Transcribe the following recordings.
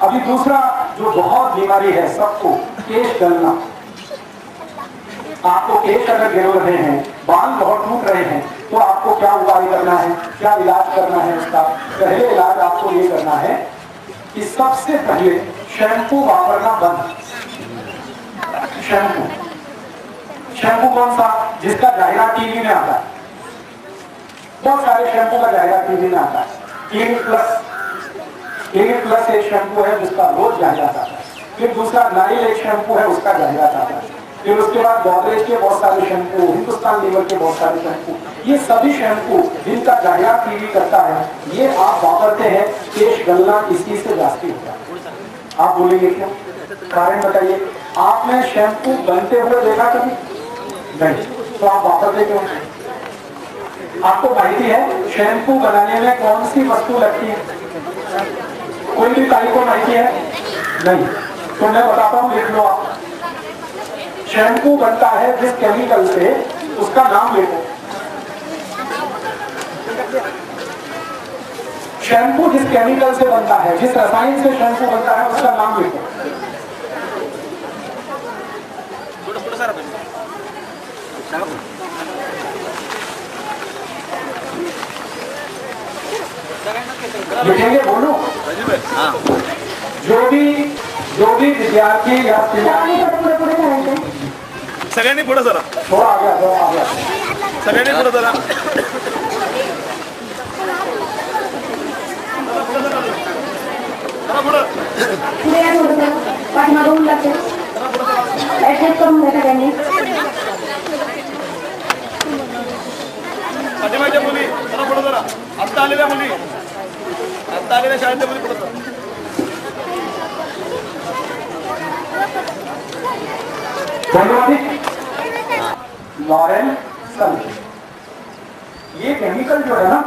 अभी दूसरा जो बहुत बीमारी है सबको, केश गलना। आपको केश अगर गिर रहे हैं, बाल बहुत टूट रहे हैं, तो आपको क्या उपाय करना है, क्या इलाज करना है उसका? पहले इलाज आपको ये करना है कि सबसे पहले शैम्पू वापरना बंद। शैम्पू कौन सा? जिसका जाहिरात टीवी में आता है। बहुत सारे शैम्पू का जाहिरात टीवी में आता है। क्लिनिक प्लस एक शैम्पू है जिसका रोज जाहिरात आता है। फिर दूसरा नारियल एक शैम्पू है, उसका जाहिरात आता है। फिर उसके बाद गोदरेज के बहुत सारे शैम्पू, हिंदुस्तान लीवर के बहुत सारे शैम्पू, ये सभी शैम्पू जिनका जाहिरात टीवी करता है, ये आप वापरते हैं, केश गलना इसी से जाती होता है। आप बोलेंगे क्यों? कारण बताइए। आपने शैम्पू बनते हुए देखा कभी? नहीं, तो आप वापरते क्यों? आपको माहिती है शैम्पू बनाने में कौन सी वस्तु लगती है? कोई भी काई को माहिती है? नहीं, तो मैं बताता हूं, लिख लो आप। शैम्पू बनता है जिस केमिकल से, उसका नाम लिखो। शैम्पू जिस केमिकल से बनता है, जिस रसायन से शैम्पू बनता है, उसका नाम लिखो। लिखेंगे? बोलो। जो भी विद्यार्थी या सगळ्यांनी पुढे जरा, थोड़ा आ गया सगळ्यांनी पुढे जरा, पाठीमागून लागते करून घ्या सगळ्यांनी. पाठीमागच्या मुली जरा पुढे जरा, आत्ता आलेल्या मुली, आत्ता आलेल्या शाळेतल्या मुली पुढे जरा. लॉरेल सल्फेट, ये केमिकल जो है ना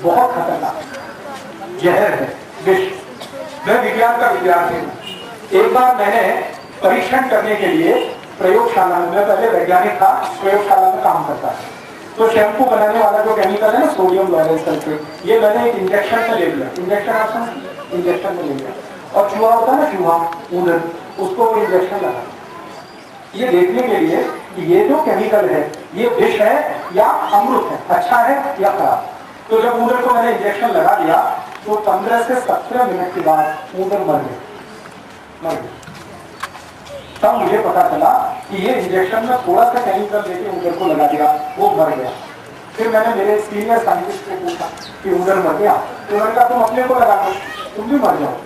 बहुत खतरनाक जहर है, विष। मैं विज्ञान का विद्यार्थी हूँ। एक बार मैंने परीक्षण करने के लिए प्रयोगशाला में, मैं पहले वैज्ञानिक था, प्रयोगशाला में काम करता था, तो शैम्पू बनाने वाला जो केमिकल है ना, सोडियम लॉरेल सल्फेट, ये मैंने एक इंजेक्शन में ले लिया। इंजेक्शन में ले लिया, और चूहा होता है ना, चूहा ऊन, उसको इंजेक्शन लगा, ये देखने के लिए कि ये जो केमिकल है ये विष है या अमृत है, अच्छा है या खराब। तो जब ऊदर को मैंने इंजेक्शन लगा दिया तो 15 से 17 मिनट के बाद ऊदर मर गया। तब मुझे पता चला कि ये इंजेक्शन में थोड़ा सा केमिकल देके ऊदर को लगा दिया, वो मर गया। फिर मैंने मेरे सीनियर साइंटिस्ट को पूछा कि ऊदर मर गया, तो उन्होंने कहा तुम अपने को लगा दो, तुम भी मर जाओ।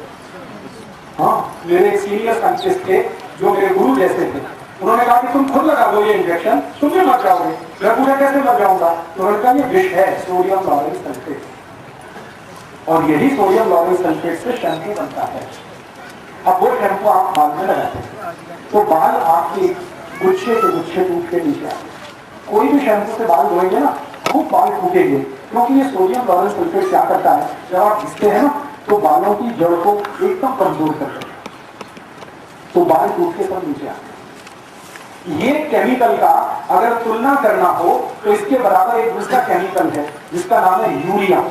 हाँ, मेरे एक सीनियर साइंटिस्ट थे जो मेरे गुरु जैसे थे, उन्होंने कहा कि तुम खुद लगा दो ये इंजेक्शन, तुम भी मर जाओगे। मैं पूछा कैसे मर जाऊंगा? तो उन्होंने कहा ये विष है, सोडियम लॉरेल सल्फेट, और यही सोडियम लॉरेल सल्फेट से शैम्पू बनता है। अब वो शैम्पू आप बाल में लगाते हैं तो बाल आपके गुच्छे के गुच्छे टूट के नीचे आते। कोई भी शैम्पू से बाल धोएंगे ना, खूब बाल टूटेंगे, क्योंकि ये सोडियम लॉरेल सल्फेट क्या करता है, जब आप घिसते हैं ना तो बालों की जड़ को एकदम कमजोर करते हैं, तो बाल टूट के सब नीचे आते। ये केमिकल का अगर तुलना करना हो तो इसके बराबर एक दूसरा केमिकल है जिसका नाम है यूरिया।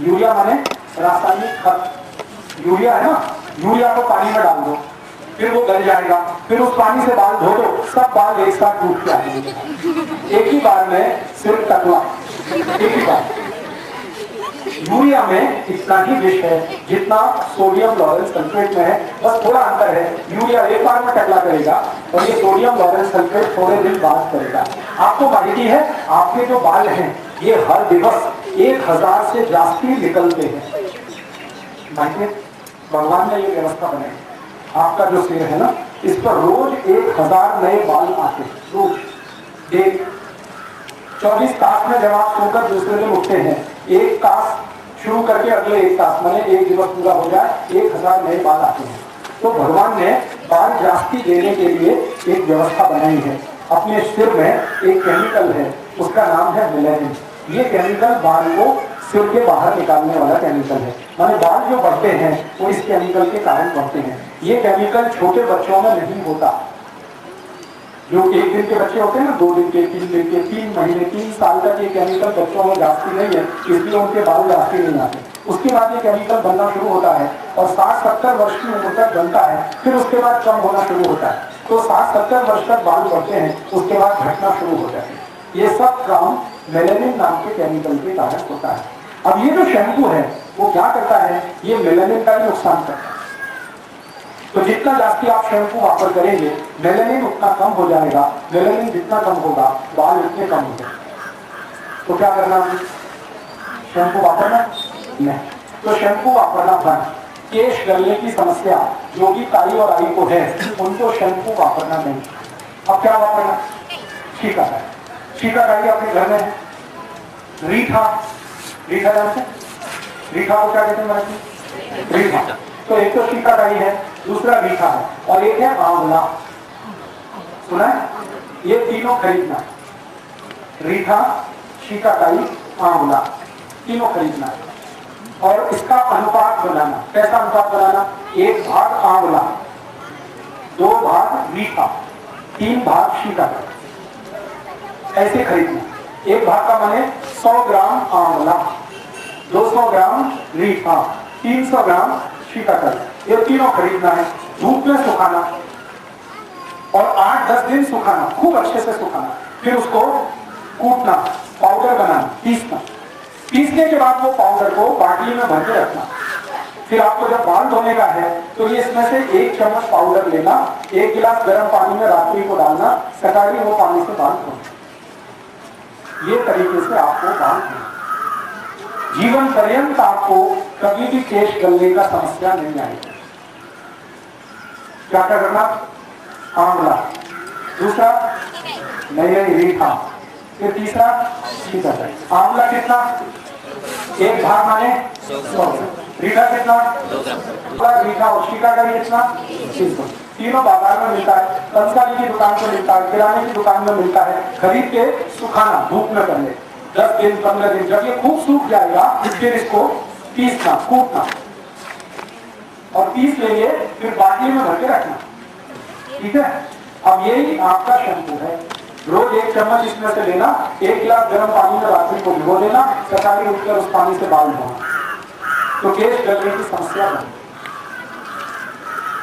यूरिया माने रासायनिक खत। यूरिया है ना, यूरिया को पानी में डाल दो, फिर वो गल जाएगा, फिर उस पानी से बाल धो दो, सब बाल एक साथ टूट के आएंगे एक ही बार में, सिर्फ टकला एक ही बार। यूरिया में इतना ही विष है जितना सोडियम लॉरेल सल्फेट में है, बस थोड़ा अंतर है। यूरिया एक बार में टकला करेगा और ये सोडियम लॉरेल सल्फेट थोड़े दिन बाद करेगा। आपको माहिती है आपके जो बाल हैं ये हर दिवस 1000 से जास्ती निकलते हैं। माहिती है, भगवान ने ये व्यवस्था बनाई। आपका जो सिर है ना, इस पर रोज 1000 नए बाल आते हैं, रोज एक 24 तास में। जब आप सोकर दूसरे दिन उठते हैं, एक तास शुरू करके अगले एक तास, मैंने एक दिवस पूरा हो जाए, 1000 नए बाल आते हैं। तो भगवान ने बाल जास्ती देने के लिए एक व्यवस्था बनाई है। अपने सिर में एक केमिकल है, उसका नाम है मेलानिन। ये केमिकल बाल को सिर के बाहर निकालने वाला केमिकल है। माने बाल जो बढ़ते हैं वो इस केमिकल के कारण बढ़ते हैं। ये केमिकल छोटे बच्चों में नहीं होता। जो 1 दिन के बच्चे होते हैं ना, 2 दिन के, 3 दिन के, 3 महीने, 3 साल तक ये केमिकल बच्चों में जाती नहीं है, इसलिए उनके बाल जाती नहीं आते। उसके बाद ये केमिकल बनना शुरू होता है और 60-70 वर्ष की उम्र तक बनता है, फिर उसके बाद कम होना शुरू होता है। तो 60-70 वर्ष तक बाल बढ़ते हैं, उसके बाद घटना शुरू हो जाती है। ये सब काम मेलानिन नाम के केमिकल के कारण होता है। अब ये जो शैम्पू है वो क्या करता है, ये मेलानिन का भी नुकसान करता है। तो जितना जास्ती आप शैम्पू वापर करेंगे मेलानिन उतना कम हो जाएगा, मेलानिन जितना कम होगा बाल उतने कम हो जाएंगे। तो क्या करना है, शैम्पू वापरना नहीं, तो शैम्पू वापरना बंद। केश गलने की समस्या जो कि ताई और आई को है उनको शैम्पू वापरना नहीं। अब क्या वापरना, शिकाकाई। शिकाकाई अपने घर में है। रीठा, रीठा जानते हैं, रीठा को क्या कहते हैं, रीठा। तो एक तो शिकाकाई है, दूसरा रीठा है और एक है आंवला। सुना है, ये तीनों खरीदना, रीठा, शिकाकाई, आंवला, तीनों खरीदना है। और इसका अनुपात बनाना, कैसा अनुपात बनाना, 1 भाग आंवला, 2 भाग रीठा, 3 भाग शिकाकाई, ऐसे खरीदना। 1 भाग का माने 100 ग्राम आंवला, 200 ग्राम रीठा, 300 ग्राम शिकाकाई, ये तीनों खरीदना है। धूप में सुखाना और 8-10 दिन सुखाना, खूब अच्छे से सुखाना, फिर उसको कूटना, पाउडर बनाना, पीसना। पीसने के बाद वो पाउडर को बाटली में भर के रखना। फिर आपको जब बाल धोने का है तो ये इसमें से 1 चम्मच पाउडर लेना, 1 गिलास गर्म पानी में रात्रि को डालना, सकाली वो पानी से बाल धोना। ये तरीके से आपको बाल धोना, जीवन पर्यंत आपको कभी भी केश गलने का समस्या नहीं आएगी। क्या क्या करना, आंवला, दूसरा नहीं रीठा, फिर तीसरा शिकाकाई। आंवला कितना, 1 भाग माने 100, रीठा कितना, रीठा और शिकाकाई कितना, 300। तीनों बाजार में मिलता है, कंसारी की दुकान पर मिलता है, किराने की दुकान में मिलता है। खरीद के सुखाना, धूप में करने 10 दिन 15 दिन, जब ये खूब सूख जाएगा फिर इसको पीसना, कूटना और पीस लेंगे, फिर बाटली में भर के रखना। ठीक है, अब यही आपका शैम्पू है। रोज 1 चम्मच इसमें से लेना, 1 गिलास गर्म पानी में रात्रि को भिगो देना, सकाली उठकर उस पानी से बाल धोना, तो केश गलने की समस्या बनी।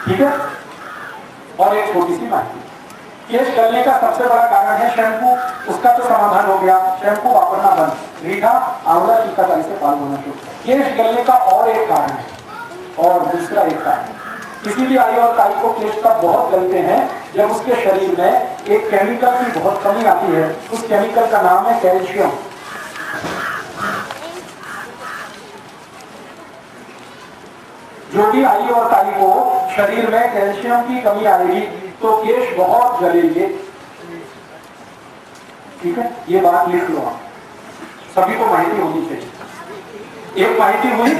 ठीक है, और एक छोटी सी माहिती, केश गलने का सबसे बड़ा कारण है शैम्पू, उसका तो समाधान हो गया, शैम्पू वापरना बंद, रीठा, आंवला, शिकाकाई से बाल धोना शुरू। केश गलने का और एक कारण है, और दूसरा एक कारण, किसी भी आई और ताई को केश तब बहुत गलते हैं जब उसके शरीर में एक केमिकल की बहुत कमी आती है। उस केमिकल का नाम है कैल्शियम। जो भी आई और ताई को शरीर में कैल्शियम की कमी आएगी तो केश बहुत गलेंगे। ठीक है, ये बात लिख लो आप, सभी को माहिती होनी चाहिए। एक माहिती हुई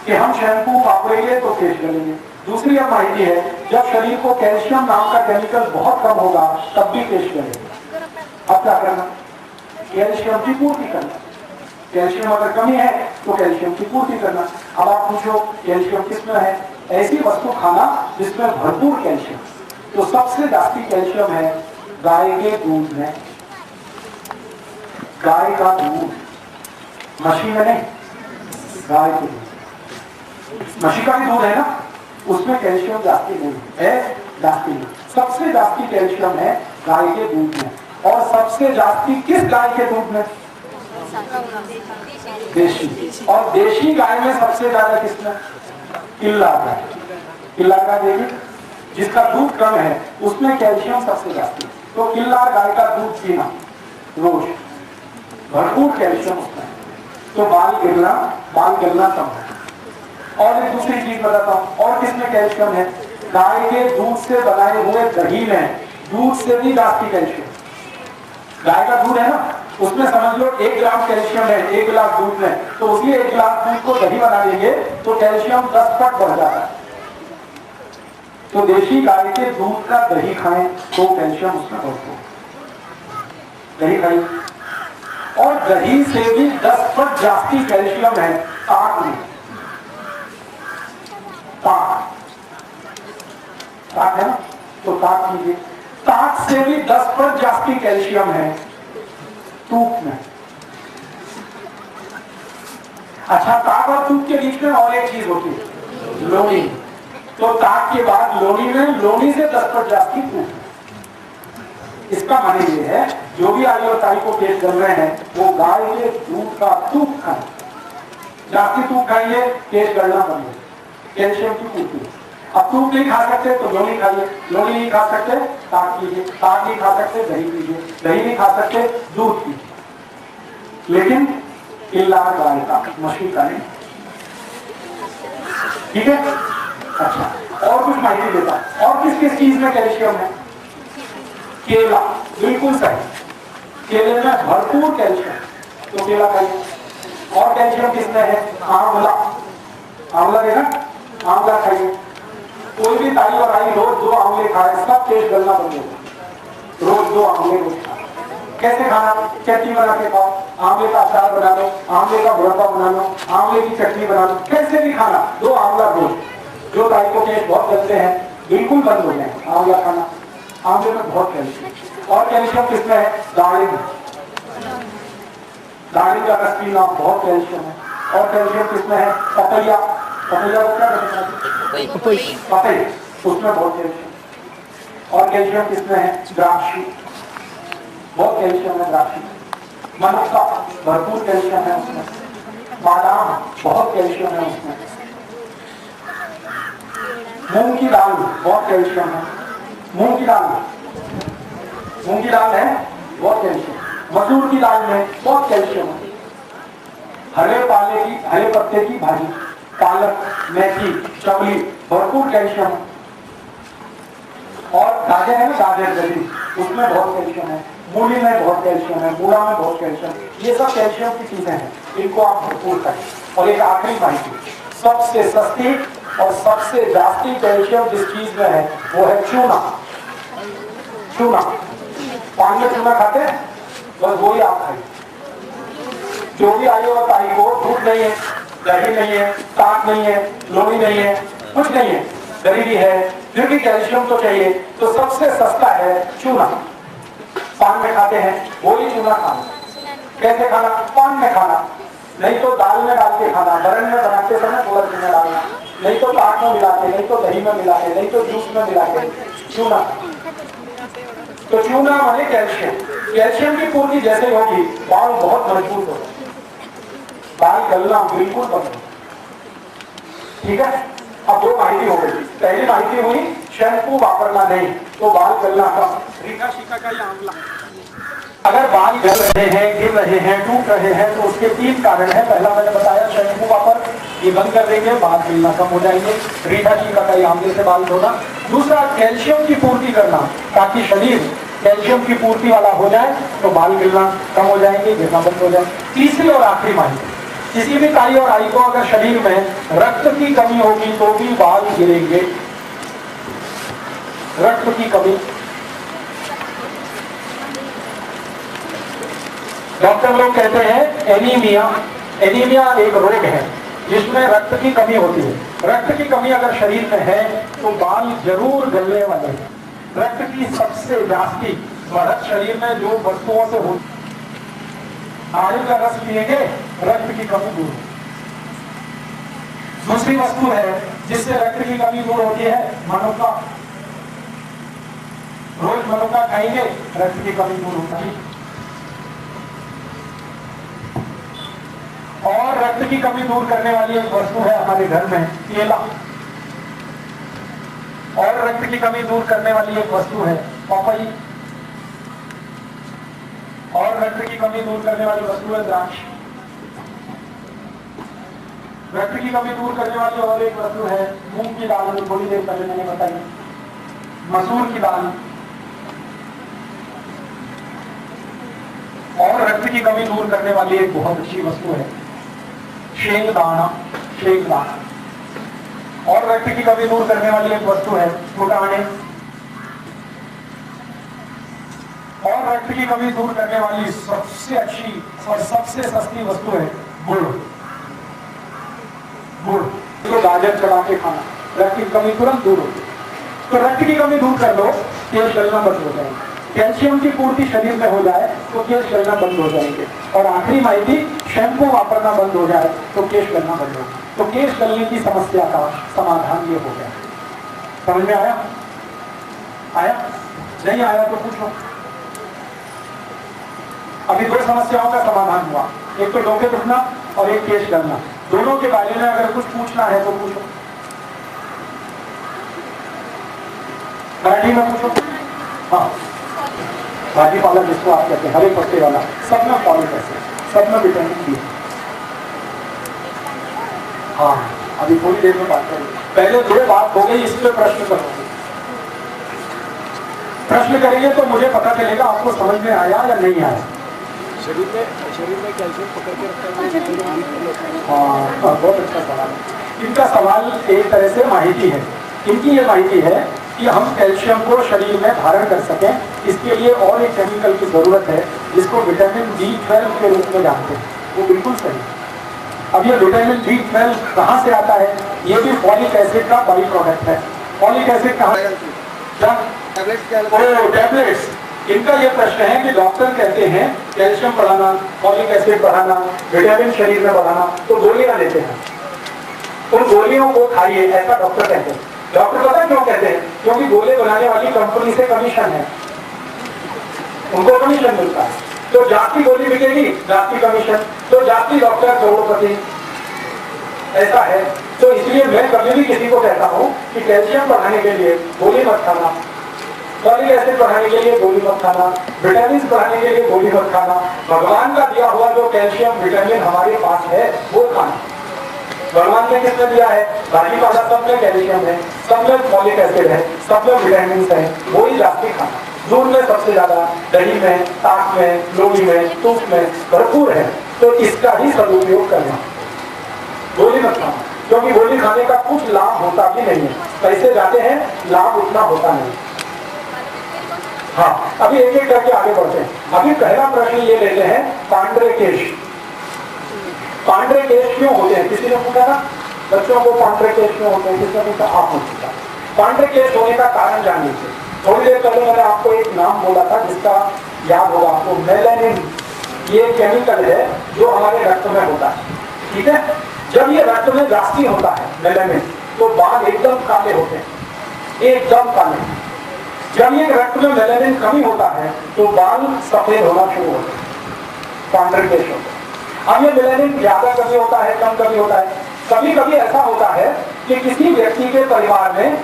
कि हम शैम्पू वापरेंगे तो केश गलेंगे। दूसरी अब माहिती है, जब शरीर को कैल्शियम नाम का केमिकल बहुत कम होगा तब भी केश गलेगा। अब क्या करना, कैल्शियम की पूर्ति करना। कैल्शियम अगर कमी है तो कैल्शियम की पूर्ति करना। अब आप पूछो कैल्शियम किसमें है, ऐसी वस्तु खाना जिसमें भरपूर कैल्शियम। तो सबसे जास्ती कैल्शियम है गाय के दूध में। गाय का दूध, मछली में नहीं, गाय के दूध, मछली का भी दूध है ना, उसमें कैल्शियम जास्ती नहीं है, जास्ती नहीं। सबसे जास्ती कैल्शियम है गाय के दूध में। और सबसे जास्ती किस गाय के दूध में, देशी। और देशी गाय में सबसे ज्यादा किसमें, किल्ला गाय। किल्ला गाय देगी जिसका दूध कम है उसमें कैल्शियम सबसे जास्ती। तो किल्ला गाय का दूध पीना रोज, भरपूर कैल्शियम उसमें, तो बाल गिरना कम है। और एक दूसरी चीज बताता हूँ, और किसमें कैल्शियम है, गाय के दूध से बनाए हुए दही में दूध से भी जास्ती कैल्शियम। गाय का दूध है ना, उसमें समझ लो 1 ग्राम कैल्शियम है 1 गिलास दूध में, तो उसी 1 गिलास दूध को दही बना देंगे तो कैल्शियम 10 पट बढ़ जाता है। तो देशी गाय के दूध का दही खाएं तो कैल्शियम उसमें बढ़ता, दही खाइए। और दही से भी 10 पट जास्ती कैल्शियम है ताक में। ताक है ना, तो ताक लीजिए। ताक से भी 10 पट जास्ती कैल्शियम है तूप में। अच्छा, ताक ताक और तूक के बीच में और एक चीज होती है, लोनी। तो ताक के बाद लोनी में, लोनी से 10% जास्ती तूक। इसका माने ये है, जो भी आई और ताई को टेस्ट कर रहे हैं वो गाय के दूध का तूक खाएं। जास्ती तूक खाइए, टेस्ट करना बंद, कैल्शियम की पूर्ति। अब तूक नहीं खा सकते तो लोनी खाइए, लोनी नहीं खा सकते ताक लीजिए, ताक नहीं खा सकते दही पीजिए, दही नहीं खा सकते दूध पीजिए, लेकिन इल्ला गाय का, मछली का नहीं। ठीक है? अच्छा, और कुछ माहिती देता है। और किस किस चीज में कैल्शियम है? केला, बिल्कुल सही, केले में भरपूर कैल्शियम, तो केला खाइए। और कैल्शियम किसमें है? आंवला, आंवला है ना, आंवला खाइए। कोई भी ताई और आई रोज 2 आंवले खाए, सब पेट गलना बंद होगा। रोज 2 आंवले रोज खाए। कैसे खाना? चटनी बना के खाओ, आंवले का अचार बना लो, आंवले का मुरब्बा बना लो, आंवले की चटनी बना लो, कैसे भी खाना, 2 आंवला रोज। जो ताई को पेट बहुत गलते हैं बिल्कुल बंद हो जाए आंवला खाना। आंवले में बहुत कैल्शियम। और कैल्शियम किसमें है? दाढ़ी में, दाढ़ी का रस पीना बहुत कैल्शियम है। और कैल्शियम किसमें है? पपैया, पपैया को क्या कहते हैं? पपैया, उसमें बहुत कैल्शियम। और कैल्शियम किसमें है? द्राक्षी, बहुत कैल्शियम है द्राक्षी। मनुक्का, भरपूर कैल्शियम है उसमें। बादाम, बहुत कैल्शियम है उसमें। मूंग की दाल, बहुत कैल्शियम है। मूंग की दाल, मूंग की दाल है, बहुत कैल्शियम। मसूर की दाल में बहुत कैल्शियम है। हरे पाले की, हरे पत्ते की भाजी, पालक, मेथी, चवली, भरपूर कैल्शियम है। और गाजर है ना, गाजर जली, उसमें बहुत कैल्शियम है। मूली में बहुत कैल्शियम है, मूला में बहुत कैल्शियम। ये सब कैल्शियम की चीजें हैं, इनको आप भरपूर करें। और एक आखिरी माहिती, सबसे सस्ती और सबसे जास्ती कैल्शियम जिस चीज में है वो है चूना। चूना, पान में चूना खाते हैं, बस वही आप खाइए। जो भी आई और ताई को दूध नहीं है, दही नहीं है, ताक नहीं है, लोनी नहीं है, कुछ नहीं है, गरीबी है, फिर भी कैल्शियम तो चाहिए, तो सबसे सस्ता है चूना। पान में खाते हैं, वही चूना खाना। कैसे खाना? पान में खाना, नहीं तो दाल में डाल के खाना, बरन में बनाते समय थोड़ा चूना डालना, नहीं तो ताक में मिला के, नहीं तो दही में मिला के, नहीं तो जूस में मिला के, चूना। तो चूना माने कैल्शियम। कैल्शियम की पूर्ति जैसे होगी, बाल बहुत मजबूत होगा, बाल गलना बिल्कुल बंद। ठीक है? अब 2 माहिती हो गई। पहली माहिती हुई शैम्पू वापरना नहीं, तो बाल गलना कम। रीठा शीका का ये आंवला, अगर बाल गल रहे हैं, गिर रहे हैं, टूट रहे हैं, तो उसके 3 कारण है। पहला मैंने बताया शैम्पू वापर, ये बंद कर देंगे, बाल गिरना कम हो जाएंगे। रीठा शीका का ये आंवले से बाल धोना। दूसरा, कैल्शियम की पूर्ति करना, ताकि शरीर कैल्शियम की पूर्ति वाला हो जाए, तो बाल गिरना कम हो जाएंगे, गिरना बंद हो जाए। तीसरी और आखिरी माहिती, किसी भी ताई और आई को अगर शरीर में रक्त की कमी होगी तो भी बाल गिरेंगे। रक्त की कमी, डॉक्टर लोग कहते हैं एनीमिया। एनीमिया एक रोग है जिसमें रक्त की कमी होती है। रक्त की कमी अगर शरीर में है तो बाल जरूर गलने वाले हैं। रक्त की सबसे जास्ती बढ़त शरीर में जो वस्तुओं से होती, नारियल का रस पिएंगे, रक्त की कमी दूर। दूसरी वस्तु है जिससे रक्त की कमी दूर होती है, मनुक्का। रोज मनुक्का खाएंगे, रक्त की कमी दूर होता है। और रक्त की कमी दूर करने वाली एक वस्तु है हमारे घर में, केला। और रक्त की कमी दूर करने वाली एक वस्तु है पपई। और रक्त की कमी दूर करने वाली वस्तु है द्राक्ष। रक्त की कमी दूर करने वाली और एक वस्तु है मूंग की दाल, जो थोड़ी देर पहले मैंने बताई, मसूर की दाल। और रक्त की कमी दूर करने वाली एक बहुत अच्छी वस्तु है शेंगदाना। शेंगदाना। और रक्त की कमी दूर करने वाली एक वस्तु है फुटाने। और रक्त की कमी दूर करने वाली सबसे अच्छी और सबसे सस्ती वस्तु है गुड़। गुड़ तो गाजर चढ़ा के खाना, रक्त की कमी तुरंत दूर होती है। तो रक्त की कमी दूर कर लो, तेल गलना बंद हो जाएगा। कैल्शियम की पूर्ति शरीर में हो जाए तो केश गलना बंद हो जाएंगे। और आखिरी माहिती, शैम्पू वापरना बंद हो जाए तो केश गलना बंद हो। तो केश गलने की समस्या का समाधान ये हो गया। समझ में आया? आया? नहीं आया तो पूछो। अभी दो समस्याओं का समाधान हुआ, एक तो डोके दुखना और एक केश गलना। दोनों के बारे में अगर कुछ पूछना है तो पूछो, मराठी में पूछो। हाँ, भाजी पाला जिसको आप कहते हैं, हरे पत्ते वाला, सब में फॉलिक एसिड, सब में विटामिन डी। हाँ, अभी थोड़ी देर में बात करेंगे। पहले दो बात हो गई, इस पे प्रश्न करोगे। प्रश्न करेंगे तो मुझे पता चलेगा आपको समझ में आया या नहीं आया। शरीर में कैल्शियम पकड़ के रखता है। हाँ, बहुत अच्छा सवाल है। इनका सवाल एक तरह से माहिती है। इनकी ये माहिती है कि हम कैल्शियम को शरीर में धारण कर सकें, इसके लिए और एक केमिकल की जरूरत है जिसको विटामिन B12 के रूप में जानते हैं। वो बिल्कुल सही। अब ये विटामिन B12 कहाँ से आता है? ये भी फॉलिक एसिड का बाई प्रोडक्ट है। फॉलिक एसिड कहाँ? टैबलेट्स। इनका ये प्रश्न है कि डॉक्टर कहते हैं कैल्शियम बढ़ाना, फॉलिक एसिड बढ़ाना, विटामिन शरीर में बढ़ाना, तो गोलियां लेते हैं। उन गोलियों को खाइए, ऐसा डॉक्टर कहते हैं। डॉक्टर पता क्यों कहते हैं? क्योंकि गोले बनाने वाली कंपनी से कमीशन है, उनको कमीशन मिलता है। तो जाती गोली बिकेगी, जाती कमीशन, तो जाती डॉक्टर करोड़पति, ऐसा है। तो इसलिए मैं कभी भी किसी को कहता हूँ कि कैल्शियम बढ़ाने के लिए गोली मत खाना, फॉलिक एसिड बढ़ाने के लिए गोली मत खाना, विटामिन बढ़ाने के लिए गोली मत खाना। भगवान का दिया हुआ जो कैल्शियम विटामिन हमारे पास है वो खाना। भगवान ने किसने दिया है? भाजी पाला सब में कैल्शियम है, सब में फॉलिक एसिड है, सब में विटामिन है, वो ही जाती खाना। दूध में सबसे ज्यादा, दही में, ताक में, लोही में, दूध में भरपूर है। तो इसका ही सदुपयोग करना, गोली मत खाना। क्योंकि गोली खाने का कुछ लाभ होता भी नहीं है, पैसे जाते हैं, लाभ उतना होता नहीं। हाँ, अभी एक एक करके आगे बढ़ते हैं। अभी पहला प्रश्न ये लेते हैं, पांडरे केश। पांडरे केश क्यों होते हैं? किसी ने पूछा ना बच्चों को पांडरे केश क्यों होते हैं? किसने पूछा? आपने पूछा। पांडरे केश होने का कारण जान लीजिए। थोड़ी देर पहले मैंने आपको एक नाम बोला था जिसका याद होगा आपको, मेलानिन। ये केमिकल है जो हमारे रक्त में होता है, ठीक है। जब ये रक्त में जास्ती होता है मेलानिन, तो बाल एकदम काले होते हैं, एकदम काले। जब ये रक्त में मेलानिन कमी होता है तो बाल सफेद होना शुरू होते हैं, पांडरे केश होते हैं। अब ये मेलानिन ज्यादा कमी होता है, कम कमी होता है। कभी कभी ऐसा होता है कि किसी व्यक्ति के परिवार में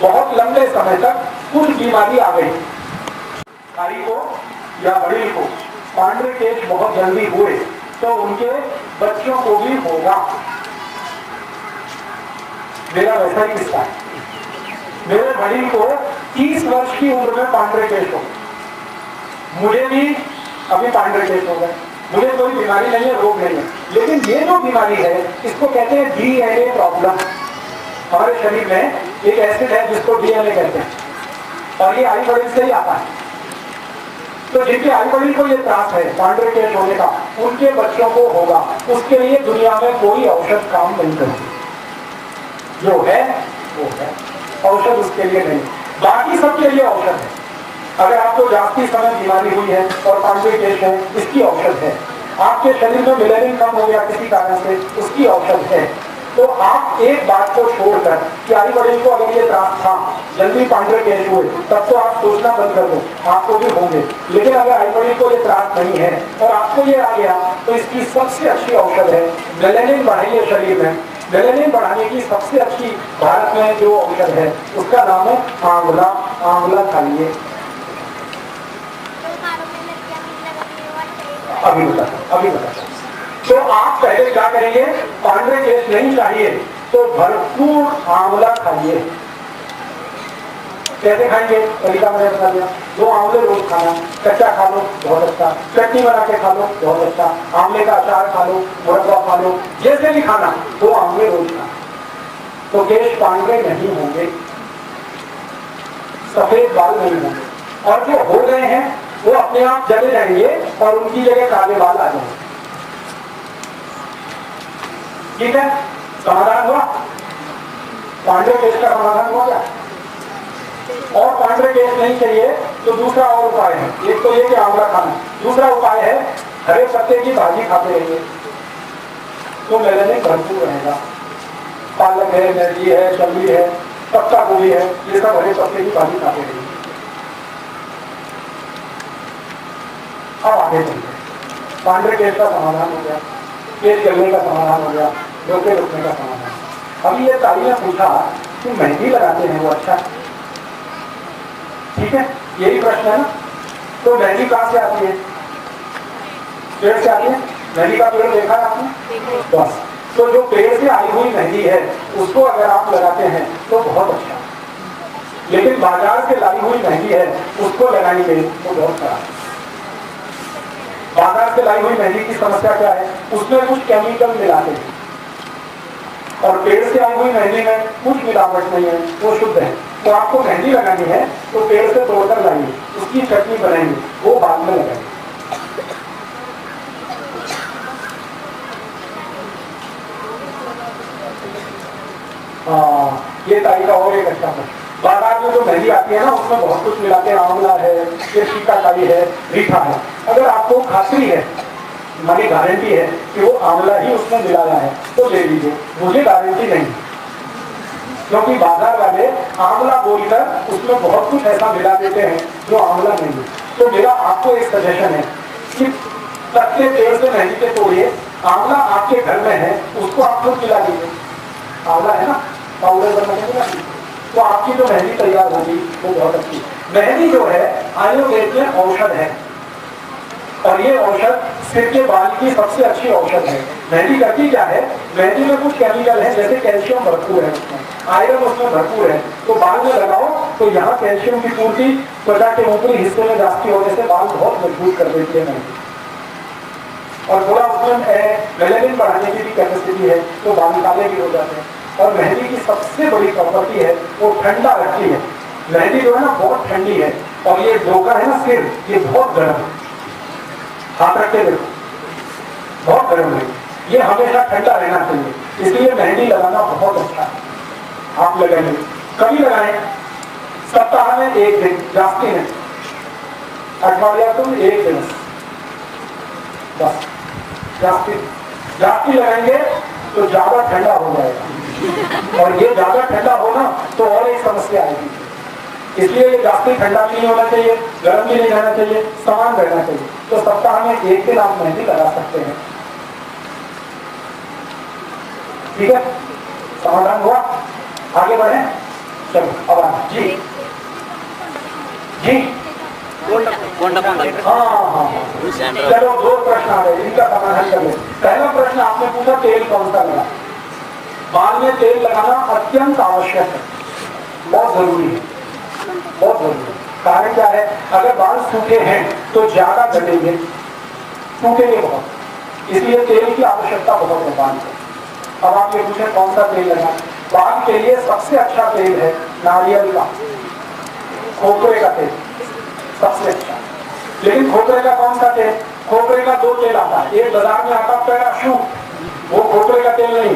बहुत लंबे समय तक कुछ बीमारी आ गई, भाई को या बड़ी को पांडरे केश बहुत जल्दी हुए तो उनके बच्चों को भी होगा। मेरा वैसा ही किस्सा है। मेरे बड़ी को 30 वर्ष की उम्र में पांडरे केश हो, मुझे भी अभी पांडरे केश हो गए। मुझे कोई बीमारी नहीं है, रोग नहीं है, लेकिन ये जो बीमारी है इसको कहते हैं DNA प्रॉब्लम। हमारे शरीर में एक एसिड है जिसको DNA कहते हैं और ये आई बड़ी से ही आता है। तो जिनके आई बड़ी को ये त्रास है पांडरे केश होने का, उनके बच्चों को होगा। उसके लिए दुनिया में कोई औषध काम नहीं करती, जो है वो है, औषध उसके लिए नहीं। बाकी सबके लिए औषध है। अगर आपको जाती समय बीमारी हुई है और पांडरे केश है, इसकी औषध है। आपके शरीर में मेलानिन कम हो गया किसी कारण से, उसकी औषध है। तो आप एक बात को छोड़कर कि आई बड़ी को अगर ये त्रास था, जल्दी पांडरे केश हुए, तब तो आप सोचना बंद कर दो, आपको भी होंगे। लेकिन अगर आई बड़ी को ये त्रास नहीं है और आपको ये आ गया, तो इसकी सबसे अच्छी औषध है मेलानिन बढ़ाइए शरीर में। मेलानिन बढ़ाने की सबसे अच्छी भारत में जो औषध है उसका नाम है आंवला। आंवला खाइए। अभी बताता। तो आप पहले क्या करेंगे? पांडरे केश नहीं चाहिए तो भरपूर आंवला खाइए। कैसे खाएंगे? तरीका मैंने बता दिया। 2 आंवले रोज खाना, कच्चा खा लो बहुत अच्छा, चटनी बना के खा लो बहुत अच्छा, आंवले का अचार खा लो, मुरब्बा खा लो, जैसे भी खाना 2 आंवले रोज खाना, तो केश पांडरे नहीं होंगे, सफेद बाल नहीं होंगे। और जो हो गए हैं वो अपने आप जले जाएंगे और उनकी जगह काले बाल आ जाएंगे। ठीक है, समाधान हुआ? पांडरे केश का समाधान हुआ क्या? और पांडरे केश नहीं चाहिए तो दूसरा और उपाय है, एक तो ये कि आंवला खाना, दूसरा उपाय है हरे पत्ते की भाजी खाते रहिए तो मेलेनिन भरपूर रहेगा। पालक है, मेथी है, चल्ली है, पत्ता गोभी है, ये सब हरे पत्ते की भाजी खाते रहिए। अब आगे चलते हैं। पांडे केस का समाधान हो गया, पेट जलने का समाधान हो गया, डोके रुकने का समाधान। अभी ये ताई ने पूछा कि मेहंदी लगाते हैं वो अच्छा, ठीक है, यही प्रश्न है ना। तो मेहंदी कहाँ से आती है? पेड़ से आती है। मेहंदी का पेड़ देखा है आपने? बस, तो जो पेड़ से आई हुई मेहंदी है उसको अगर आप लगाते हैं तो बहुत अच्छा, लेकिन बाजार से लाई हुई मेहंदी है उसको लगाएंगे तो बहुत खराब। बाजार से लाई हुई मेहंदी की समस्या क्या है? उसमें कुछ केमिकल मिलाते हैं, और पेड़ से आई हुई मेहंदी में कुछ मिलावट नहीं है, वो शुद्ध है। तो आपको मेहंदी लगानी है तो पेड़ से तोड़कर लाइए, उसकी चटनी बनाएंगे, वो बाद में लगाएंगे। ये ताई का और एक अच्छा प्रश्न। बाजार में जो मेहंदी आती है ना उसमें बहुत कुछ मिलाते हैं, आंवला है, ये शीकाकाई है, रीठा है। अगर आपको खातरी है, हमारी गारंटी है कि वो आंवला ही उसमें मिलाया है तो ले लीजिए, मुझे गारंटी नहीं, क्योंकि बाजार वाले आंवला बोलकर उसमें बहुत कुछ ऐसा मिला देते हैं जो आंवला नहीं है। तो मेरा आपको एक सजेशन है कि पत्ते पेड़ से मेहंदी के तोड़िए, आंवला आपके घर में है उसको आप खुद मिला लीजिए, आंवला है ना, पाउडर बना के मिला लीजिए, तो आपकी जो मेहंदी तैयार होगी वो बहुत अच्छी। मेहंदी जो है आयुर्वेद में औषध है, और ये औषध सिर के बाल की सबसे अच्छी औषध है। मेहंदी करती क्या है? मेहंदी में कुछ केमिकल है, जैसे कैल्शियम भरपूर है उसमें, आयरन उसमें भरपूर है, तो बाल में लगाओ तो यहाँ कैल्शियम की पूर्ति त्वचा के ऊपरी हिस्से में जाती होने से बाल बहुत मजबूत कर देती है मेहंदी, और थोड़ा उसमें मेलेनिन बढ़ाने की भी कैपेसिटी है, तो बाल काले भी हो जाते हैं। और मेहंदी की सबसे बड़ी प्रॉपर्टी है वो ठंडा रखती है। मेहंदी जो है ना बहुत ठंडी है, और ये डोका है ना सिर, ये बहुत गर्म है, हाथ रख के देखो बहुत गर्म है, ये हमेशा ठंडा रहना चाहिए, इसलिए मेहंदी लगाना बहुत अच्छा है। आप लगाएंगे, कभी लगाएं, सप्ताह में एक दिन, जास्ती नहीं, अठवाडिया तुम एक दिन बस, जास्ती लगाएंगे तो ज्यादा ठंडा हो जाएगा, और ये ज्यादा ठंडा होना तो और एक समस्या आएगी, इसलिए ये जास्ती ठंडा भी नहीं होना चाहिए, गर्म भी नहीं रहना चाहिए, समान रहना चाहिए। तो सप्ताह में एक दिन आप मेहंदी लगा सकते हैं, ठीक है, समाधान हुआ। आगे बढ़े, चलो अब आगे जी जी हाँ, चलो 2 प्रश्न आ गए, इनका समाधान कर ले। पहला प्रश्न आपने पूछा तेल कौन सा लगा? बाल में तेल लगाना अत्यंत आवश्यक है, बहुत जरूरी है, बहुत जरूरी है। कारण क्या है? अगर बाल सूखे हैं तो ज्यादा घटेंगे, सूखेंगे बहुत, इसलिए तेल की आवश्यकता बहुत है बाल को। अब आप ये पूछे कौन सा तेल लगाएं? बाल के लिए सबसे अच्छा तेल है नारियल का, खोपरे का तेल सबसे अच्छा। लेकिन खोपरे का कौन सा तेल? खोपरे का 2 तेल आता है, एक बाजार में आता पैराशूट, वो खोपरे का तेल नहीं,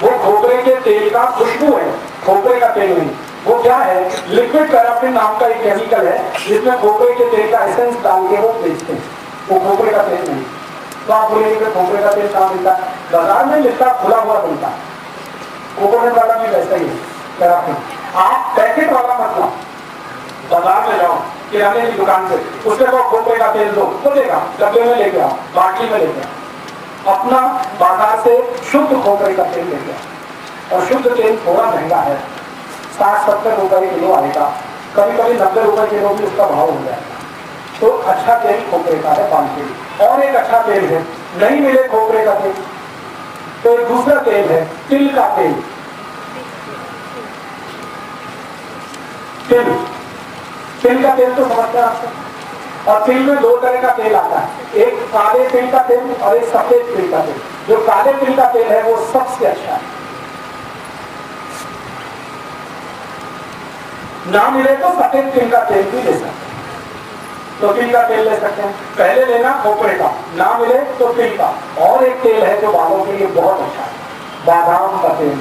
वो खोपरे के तेल का खुशबू है, खोपरे का तेल नहीं। वो क्या है? लिक्विड पैराफिन नाम का एक केमिकल है जिसमें खोपरे के तेल का एसेंस डाल के वो बेचते हैं, वो खोपरे का तेल नहीं। तो आप बोलेंगे कि खोपरे का तेल कहाँ मिलता है? बाजार में मिलता, खुला हुआ मिलता है, कोकोनट वाला भी वैसा ही है पैराफिन। आप पैकेट वाला मतलब बाजार में जाओ किराने की दुकान से, उससे कहो खोपरे का तेल दो, वो देगा, डब्बे में लेके आओ, बाटली में लेके आओ। अपना बाजार से शुद्ध खोपरे का तेल लेके आओ, और शुद्ध तेल थोड़ा महंगा है, 60-70 रुपए किलो आएगा, कभी कभी 90 रुपए किलो भी उसका भाव हो जाएगा। तो अच्छा तेल खोपरे का है बाल के लिए। और एक अच्छा तेल है, नहीं मिले खोपरे का तेल तो एक दूसरा तेल है तिल का तेल। तिल का तेल तो समझते हैं आपको। और तिल में 2 तरह का तेल आता है, एक काले तिल का तेल और एक सफेद तिल का तेल। जो काले तिल का तेल है वो सबसे अच्छा है, ना मिले तो सफेद तिल का तेल भी ले सकते हैं, तो तिल का तेल ले सकते हैं। पहले लेना खोपरे का, ना मिले तो तिल का। और एक तेल है जो बालों के लिए बहुत अच्छा है, बादाम का तेल।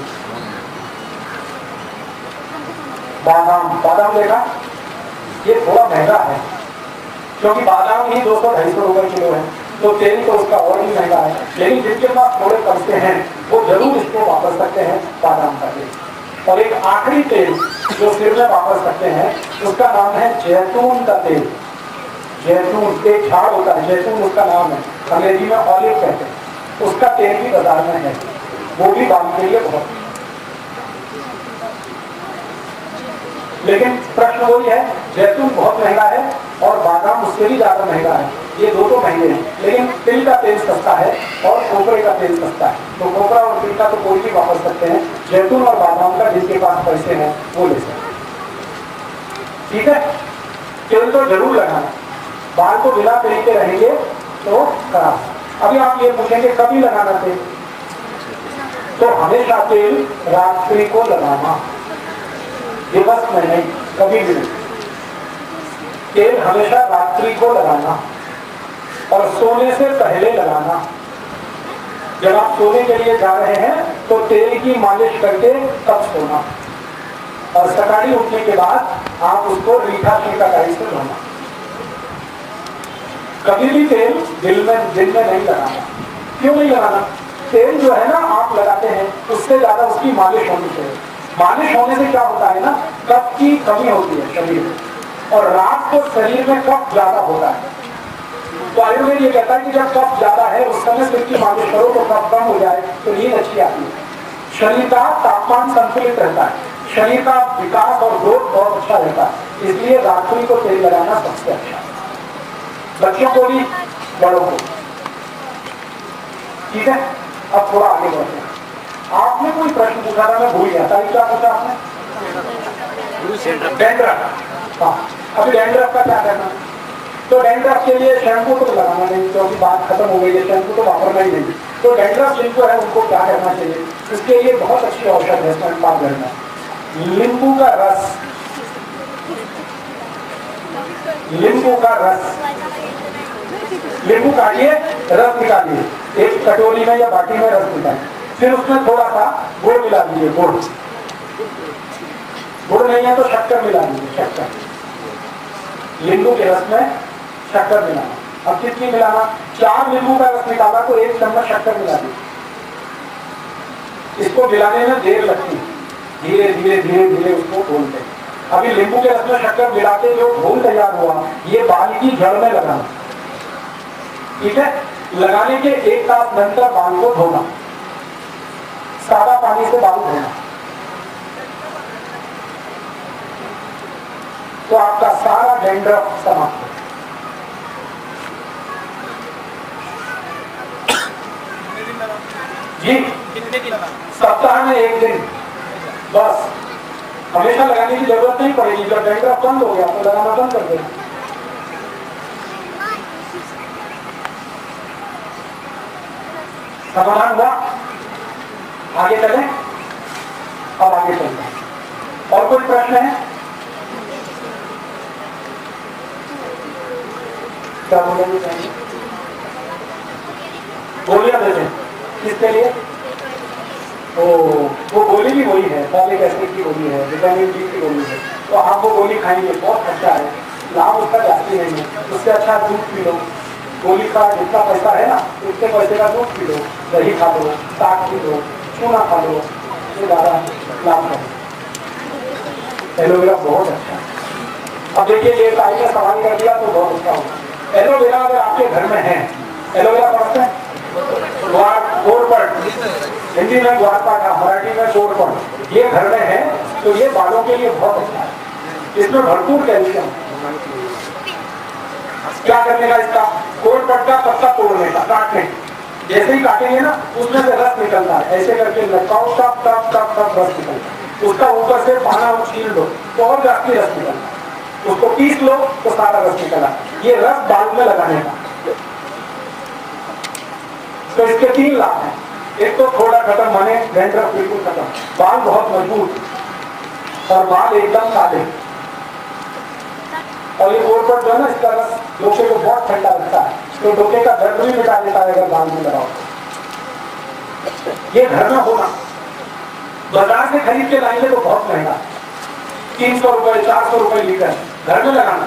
बादाम देखा, ये थोड़ा महंगा है, क्योंकि बादाम ही 200-250 रुपए किलो है, तो तेल तो उसका और भी महंगा है। लेकिन जिनके पास थोड़े पैसे हैं वो जरूर इसको वापर सकते हैं, बादाम का तेल। और एक आखिरी तेल जो सिर में वापर सकते हैं उसका नाम है जैतून का तेल। जैतून एक झाड़ होता है, जैतून उसका नाम है, अंग्रेजी में ऑलिव कहते हैं। उसका तेल भी बाजार में है, वो भी बाल के लिए बहुत। लेकिन प्रश्न वही है, जैतून बहुत महंगा है और बादाम उससे भी ज्यादा महंगा है। ये दो तो महंगे हैं, लेकिन तिल का तेल सस्ता है और कोपरे का तेल सस्ता है। तो कोपरा और तिल का तो कोई भी वापर सकते हैं, जैतून और बादाम का जिनके पास पैसे हैं वो ले सकते हैं। ठीक है, तेल तो जरूर लगाना, बाल को बिना तेल के रहेंगे तो खराब। अभी आप ये पूछेंगे कभी लगाना तेल, तो हमेशा तेल रात्रि को लगाना, दिवस में नहीं, कभी भी नहीं। तेल हमेशा रात्रि को लगाना और सोने से पहले लगाना। जब आप सोने के लिए जा रहे हैं तो तेल की मालिश करके तब सोना, और सकाळी उठने के बाद आप उसको रीठा शिकाकारी से धोना। कभी भी तेल दिन में नहीं लगाना। क्यों नहीं लगाना? तेल जो है ना आप लगाते हैं उससे ज्यादा उसकी मालिश होनी चाहिए। मालिश होने से क्या होता है ना, कफ की कमी होती है शरीर में, और रात को शरीर में कफ ज्यादा होता है। तो आयुर्वेद ये कहता है कि जब कफ ज्यादा है उस समय सिर की मालिश करो तो कफ कम हो जाए तो नींद अच्छी आती है। शरीर का तापमान संतुलित रहता है, शरीर का विकास और ग्रोथ बहुत अच्छा रहता है। इसलिए रात्रि को तेल लगाना सबसे अच्छा है, बच्चों को भी, बड़ों को। ठीक है, अब थोड़ा आगे बढ़ते हैं। आपने कोई प्रश्न पूछा था, मैं भूल गया था, क्या पूछा आपने? डैंड्रफ। हाँ, अभी डैंड्रफ का क्या करना? तो डैंड्रफ के लिए शैम्पू तो लगाना नहीं, क्योंकि बात खत्म हो गई है, शैम्पू तो वापरना ही नहीं। तो डैंड्रफ जिनको है उनको क्या करना चाहिए? इसके लिए बहुत अच्छी औषध है स्वयं घर में, नींबू का रस। नींबू का रस, नींबू काटिए, रस निकालिए, एक कटोरी में या बाटी में रस निकालिए, फिर उसमें थोड़ा सा गुड़ मिला दीजिए। गुड़ नहीं है तो शक्कर मिला दीजिए, शक्कर। नींबू के रस में शक्कर मिलाना। अब कितनी मिलाना? 4 नींबू का रस निकाला तो 1 चम्मच शक्कर मिला दी। इसको मिलाने में देर लगती है, धीरे धीरे धीरे धीरे उसको घोलते। अभी नींबू के रस में शक्कर मिलाते जो घोल तैयार हुआ, ये बाल की जड़ में लगाना। ठीक है, लगाने के 1 तास नंतर बाल को धोना, सादा पानी से बाल धोना, तो आपका सारा डैंड्रफ समाप्त हो। जी, सप्ताह में 1 दिन बस, हमेशा लगाने की जरूरत नहीं पड़ेगी। जब डैंड्रफ बंद हो गया तो लगाना बंद कर देना। समाधान हुआ? आगे चलें? अब आगे चलते हैं। और कोई प्रश्न है? क्या बोलेंगे? गोलियां देते हैं किसके लिए? वो गोली भी वही है, फॉलिक एसिड की गोली है, विटामिन डी की गोली है। तो आप वो गोली खाएंगे, बहुत अच्छा है, लाभ उसका जाती नहीं है। उससे अच्छा दूध पी लो, गोली का जितना पैसा है ना उतने पैसे का दूध पी लो, दही खा लो, साग पी लो, चूना खा लो, ये ज्यादा लाभ है। एलोवेरा बहुत अच्छा है। अब देखिए ये टाइम में सवाल कर दिया तो बहुत अच्छा होगा। एलोवेरा अगर आपके घर में है, एलोवेरा पढ़ते हैं गोरपट, हिंदी में ग्वारपाठ, मराठी में गोरपट, ये घर में है तो ये बालों के लिए बहुत अच्छा है। इसमें भरपूर कैल्शियम। क्या करने का? इसका गोरपट का पत्ता तोड़ने का, काटने, जैसे ही काटेंगे ना उसमें से रस निकलता है, ऐसे करके लटकाओ, तब तब तब तब रस निकलता है। उसका ऊपर से पाना छील दो तो और जास्ती रस निकलता है, उसको पीस लो तो सारा रस निकला। ये रस बाल में लगाने का। तो इसके 3 लाभ हैं। एक तो थोड़ा खत्म, माने डैंड्रफ बिल्कुल खत्म, बाल बहुत मजबूत और बाल एकदम काले। और ये गोरपट जो है ना, इसका रस डोके को बहुत ठंडा लगता है, तो डोके का दर्द भी मिटा देता है अगर बाल में लगाओ। ये घर में होना, बाजार से खरीद के लाएंगे तो बहुत महंगा, 300 रुपए 400 रुपए लीटर, घर में लगाना,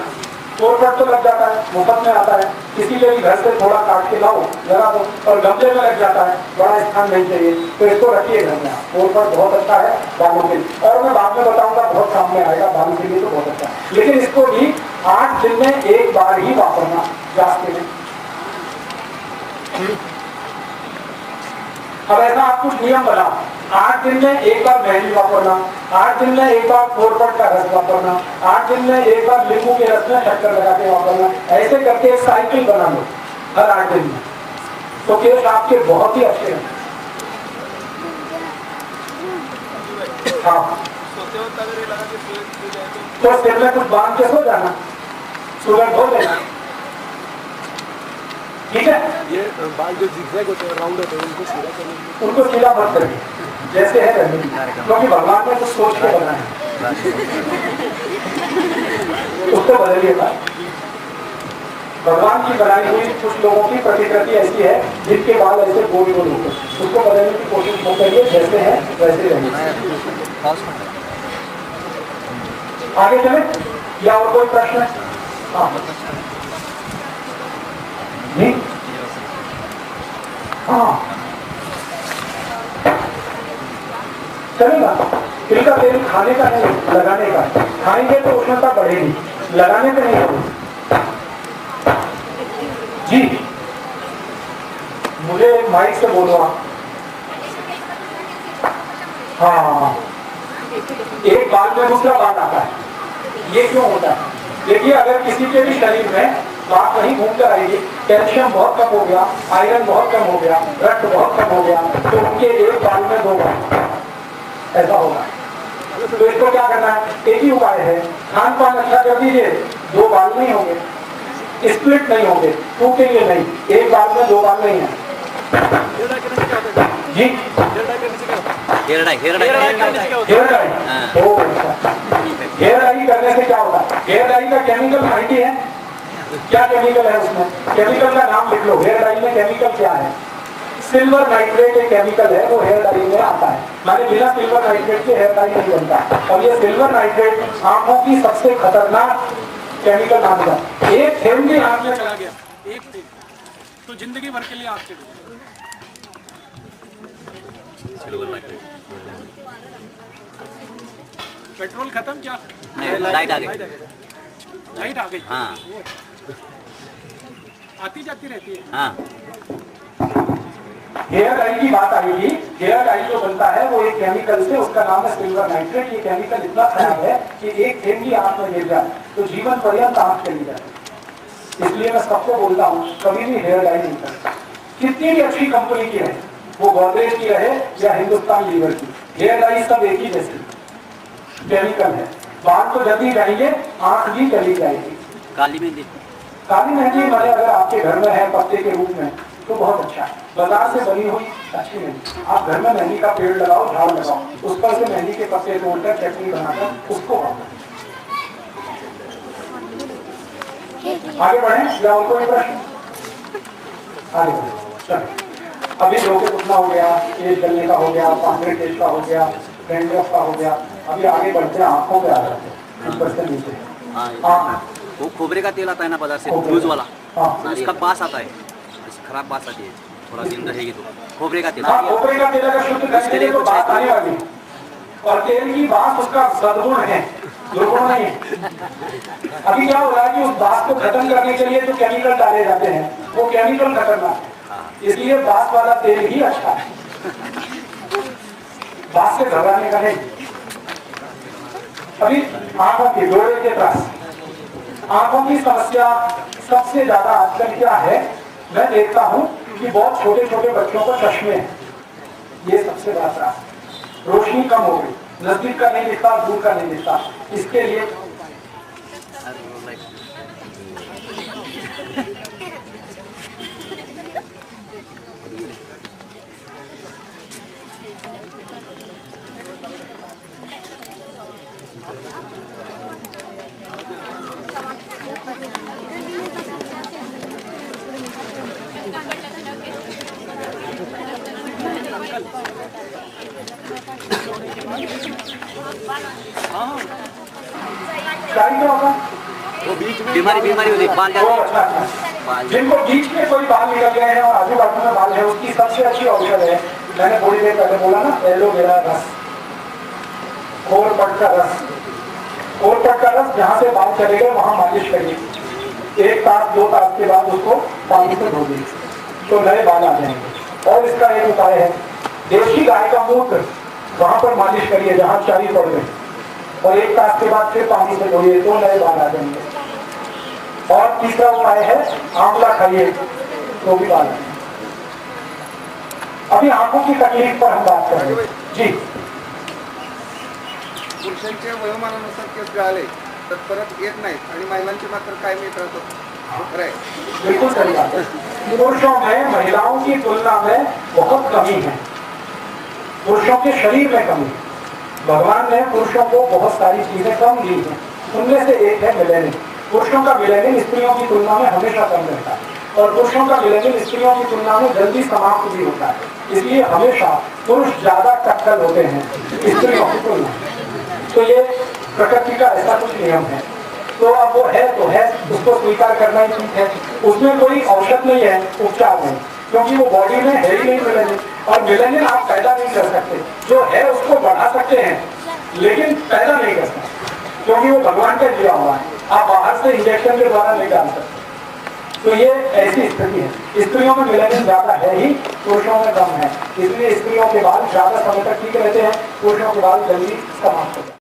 कोरपट तो लग जाता है, मुफ्त में आता है, किसी के भी घर से थोड़ा काट के लाओ लगा दो, और गमले में लग जाता है, बड़ा स्थान नहीं चाहिए, तो इसको रखिए घर में। कोरपट बहुत अच्छा है बालों के लिए, और मैं बाद में बताऊंगा, बहुत काम में आएगा, बालों के लिए तो बहुत अच्छा है। लेकिन इसको भी 8 दिन में एक बार ही वापरना जाते हैं। अब ऐसा आप कुछ नियम बनाओ, 8 दिन में एक बार मेहंदी वापरना, 8 दिन में एक बार कोरपट का रस वापरना, 8 दिन में एक बार नींबू के रस में शक्कर लगा के वापरना, ऐसे करके एक साइकिल बना लो हर 8 दिन में, तो केस आपके बहुत ही अच्छे हैं। हाँ, तो सिर में कुछ बांध के सो जाना, सुबह धो लेना, ठीक है। ये बाल जो जिगजैग होते हैं, राउंड होते हैं, उनको सीधा मत करिए, जैसे है रहने दीजिए, क्योंकि भगवान ने कुछ सोच के बनाया उसको बदलिए बात। भगवान की बनाई हुई कुछ लोगों की प्रतिकृति ऐसी है जिनके बाल ऐसे गोल गोल होते, उसको बदलने की कोशिश मत करिए, जैसे है वैसे रहिए। आगे चले या और कोई प्रश्न है? हाँ नहीं, हाँ चलेगा। तिल का तेल खाने का नहीं, लगाने का। खाएंगे तो उष्णता बढ़ेगी, लगाने का नहीं होगी। जी मुझे माइक से बोलो आप। हाँ, एक बाल में दूसरा बाल आता है, ये क्यों होता है? देखिए, अगर किसी के भी शरीर में बात नहीं घूम कर आएगी, कैल्शियम बहुत कम हो गया, आयरन बहुत कम हो गया, रक्त बहुत कम हो गया, तो उनके एक बाल में 2 बाल ऐसा होगा। तो इसको क्या करना है? एक ही उपाय है, खान पान अच्छा कर दीजिए, 2 बाल नहीं होंगे, स्प्लिट नहीं होंगे, टूटेंगे नहीं, एक बाल में 2 बाल नहीं है। जी हेयर डाई करने से क्या होता है? हेयर डाई का केमिकल माइटी है, क्या केमिकल है उसमें? केमिकल का नाम लिख लो। हेयर डाई में केमिकल क्या है? सिल्वर नाइट्रेट एक केमिकल है, वो हेयर डाई में आता है। माने बिना सिल्वर नाइट्रेट के हेयर डाई नहीं बनता। और ये सिल्वर नाइट्रेट आंखों की सबसे खतरनाक केमिकल माना जाता है। एक थेम भी आंख में चला गया, एक थेम तो जिंदगी भर के लिए आंख के पेट्रोल खत्म क्या? लाइट आ गई। लाइट आ गई। हाँ आती जाती रहती है। हाँ। हेयर डाई की बात आएगी। हेयर डाई जो बनता है वो एक केमिकल से, उसका नाम है सिल्वर नाइट्रेट। ये केमिकल इतना खराब है कि एक थेम की आंख में गिर जाए तो जीवन पर्यंत आंख चली जाए। इसलिए मैं सबको बोलता हूँ, कभी भी हेयर डाई नहीं करता। कितनी भी अच्छी कंपनी की है, वो गोदरेज की रहे या हिंदुस्तान लीवर की, हेयर डाई सब एक ही जैसी केमिकल है। बाल तो जल्दी जाएंगे, आंख भी चली जाएगी। काली मेहंदी, काली मेहंदी हमारे अगर आपके घर में है पत्ते के रूप में तो बहुत अच्छा है। बाजार से बनी हुई अच्छी मेहंदी, आप घर में मेहंदी का पेड़ लगाओ, झाड़ लगाओ, उस पर से मेहंदी के पत्ते तोड़कर चटनी बनाकर उसको वापरो। आगे बढ़े या और कोई प्रश्न? आगे बढ़े। चलो, अभी रोके उठना हो गया, तेज जलने का हो गया, पांचवें तेज का हो गया, डेंड्रफ का हो गया। अभी आगे बढ़ते हैं, आंखों पे आ जाते हैं, ऊपर से नीचे। हाँ, वो खोबरे का तेल आता है ना बाजार से, लूज वाला, हाँ, उसका पास आता है, खराब पास आती है, थोड़ा दिन रहेगी तो खोबरे का तेल। हाँ, खोपरे का तेल अगर शुद्ध करने के लिए तो बात आने वाली, और तेल की बात उसका सद्गुण है, दुर्गुण नहीं है। अभी क्या हो रहा है कि उस बात को खत्म करने के लिए जो केमिकल डाले जाते हैं वो केमिकल खतरनाक है, इसलिए बात वाला तेल ही अच्छा है। बात से घबराने का नहीं। अभी आंखों की डोरे के त्रास, आंखों की समस्या सबसे ज्यादा आजकल क्या है, मैं देखता हूं कि बहुत छोटे छोटे बच्चों को चश्मे हैं। ये सबसे बड़ा त्रास, रोशनी कम हो गई, नजदीक का नहीं दिखता, दूर का नहीं दिखता। इसके लिए क्या होगा? वो बीच में बीमारी होती है, बाल वो जाते अच्छा अच्छा। जिनको बीच में कोई बाल निकल गए हैं और आजू बाजू में बाल है, उसकी सबसे अच्छी औषध है, मैंने थोड़ी देर पहले बोला ना, एलोवेरा रस, कोरपट का रस। कोरपट का रस जहाँ से बाल चले गए वहां मालिश करिए, 1 तास 2 तास के बाद उसको पानी से धो दीजिए तो नए बाल आ जाएंगे। और इसका एक उपाय है, देशी गाय का मूत्र वहां पर मालिश करिए जहां चारी पड़ गई, और 1 तास के बाद फिर पानी से धोइए तो नए बाल आ जाएंगे। और तीसरा उपाय है, आंवला खाइए तो भी बाल आएंगे। अभी आंखों की तकलीफ पर हम बात कर रहे हैं जी। पुरुषांच्या वयोमानानुसार केस गळाले तर परत येत नाहीत आणि महिलांचे मात्र कायम येत राहतात, खरं आहे? बिल्कुल सही बात है। पुरुषों में महिलाओं की तुलना में बहुत कमी है, पुरुषों के शरीर में कमी है। भगवान ने पुरुषों को बहुत सारी चीजें कम दी हैं, उनमें से एक है मिलेनियम। पुरुषों का मिलेनियम स्त्रियों की तुलना में हमेशा कम रहता है, और पुरुषों का मिलेनियम स्त्रियों की तुलना में जल्दी समाप्त भी होता है। इसलिए हमेशा पुरुष ज्यादा टक्कल होते हैं स्त्रियों की तुलना में। तो ये प्रकृति का ऐसा कुछ नियम है। तो अब वो है तो है, उसको स्वीकार करना ही ठीक है। उसमें कोई औषध नहीं है, उपचार नहीं, क्योंकि वो बॉडी में है ही नहीं मिलेनियम, और मिलेनियम आप पैदा नहीं कर सकते। जो है उसको बढ़ा सकते हैं लेकिन पैदा नहीं कर सकते, क्योंकि वो भगवान का दिया हुआ है, आप बाहर से इंजेक्शन के द्वारा नहीं डाल सकते। तो ये ऐसी स्थिति है। स्त्रियों में मिलेनियम ज्यादा है ही, पुरुषों में कम है, इसलिए स्त्रियों के बाल ज्यादा समय तक ठीक रहते हैं, पुरुषों के बाल जल्दी समाप्त होते हैं।